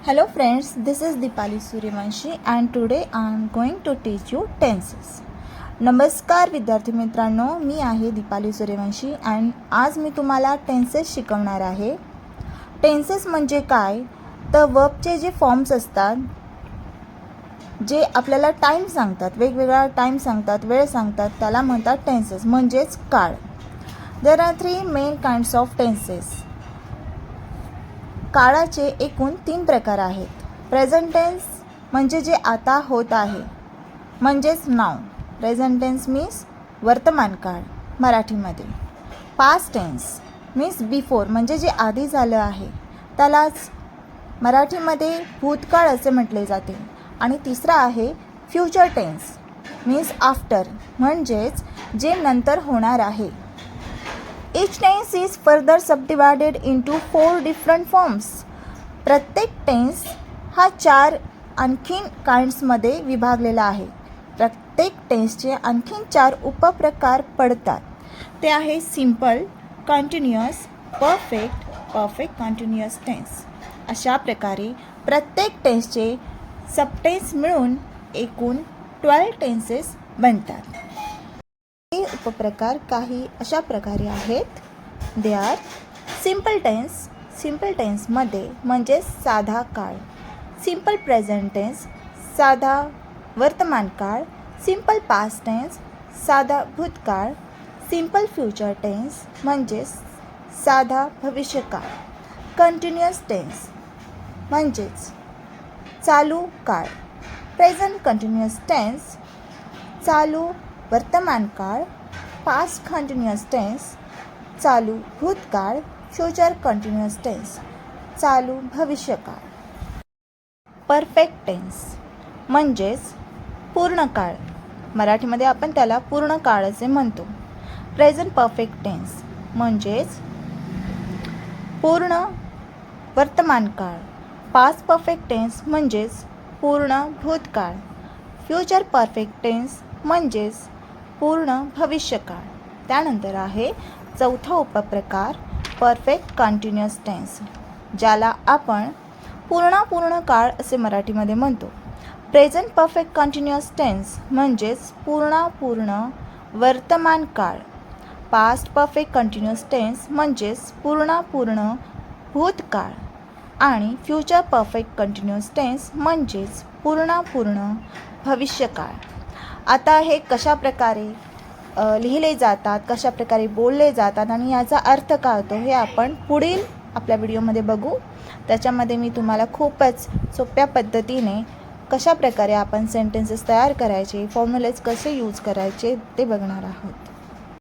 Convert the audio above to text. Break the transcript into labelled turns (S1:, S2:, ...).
S1: Hello friends, this is Dipali Suryavanshi and today I am going to teach you tenses. नमस्कार विद्यार्थी मित्रांनो, मी आहे दीपाली सूर्यवंशी आणि आज मी तुम्हाला टेन्सेस शिकवणार आहे. टेन्सेस म्हणजे काय तर वर्बचे जे फॉर्म्स असतात जे आपल्याला टाइम सांगतात, वेगवेगळा टाइम सांगतात, वेळ सांगतात, त्याला म्हणतात टेन्सेस म्हणजेच काळ. There are 3 main kinds of tenses. काळाचे एकूण 3 प्रकार आहेत. प्रेझेंट टेन्स म्हणजे जे आता होत आहे म्हणजेच नाव. प्रेझेंट टेन्स मीन्स वर्तमान काळ मराठीमध्ये. पास्ट टेन्स मीन्स बिफोर म्हणजे जे आधी झालं आहे त्यालाच मराठीमध्ये भूतकाळ असे म्हटले जाते. आणि तिसरा आहे फ्युचर टेन्स मीन्स आफ्टर म्हणजेच जे नंतर होणार आहे. Each tense is further subdivided into 4 different forms. प्रत्येक टेन्स हा 4 आणखीन काइंड्समध्ये विभागलेला आहे. प्रत्येक टेन्सचे आणखीन 4 उपप्रकार पडतात. ते आहे simple, continuous, perfect, perfect continuous tense. अशा प्रकारे प्रत्येक टेन्सचे सबटेन्स मिळून एकूण 12 टेन्सेस बनतात. हे उपप्रकार काही अशा प्रकारे आहेत. They are simple tense. सिंपल टेन्समध्ये म्हणजे साधा काळ. सिंपल प्रेझेंट टेन्स साधा वर्तमान काळ. सिंपल पास्ट टेन्स साधा भूतकाळ. सिंपल फ्युचर टेन्स म्हणजे साधा भविष्यकाळ. कंटिन्युअस टेन्स म्हणजेच चालू काळ. प्रेझेंट कंटिन्युअस टेन्स चालू वर्तमान काळ. पास्ट कंटिन्युअस टेन्स चालू भूतकाळ. फ्युचर कंटिन्युअस टेन्स चालू भविष्यकाळ. परफेक्ट टेन्स म्हणजेच पूर्ण काळ. मराठीमध्ये आपण त्याला पूर्ण काळ असे म्हणतो. प्रेझेंट परफेक्ट टेन्स म्हणजेच पूर्ण वर्तमान काळ. पास्ट परफेक्ट टेन्स म्हणजेच पूर्ण भूतकाळ. फ्युचर परफेक्ट टेन्स म्हणजेच पूर्ण भविष्यकाळ. त्यानंतर आहे चौथा उपप्रकार परफेक्ट कंटिन्युअस टेन्स, ज्याला आपण पूर्ण काळ असे मराठीमध्ये म्हणतो. प्रेझेंट परफेक्ट कंटिन्युअस टेन्स म्हणजेच पूर्ण वर्तमान काळ. पास्ट परफेक्ट कंटिन्युअस टेन्स म्हणजेच पूर्ण भूतकाळ. आणि फ्युचर परफेक्ट कंटिन्युअस टेन्स म्हणजेच पूर्ण भविष्यकाळ. आता हे कशा प्रकारे लिहिले जातात, कशा प्रकारे बोलले जातात आणि याचा अर्थ काय होतो हे आपण पुढील आपल्या व्हिडिओमध्ये बघू. त्याच्यामध्ये मी तुम्हाला खूपच सोप्या पद्धतीने कशा प्रकारे आपण सेंटेन्सेस तयार करायचे, फॉर्म्युलेज कसे यूज करायचे ते बघणार आहोत.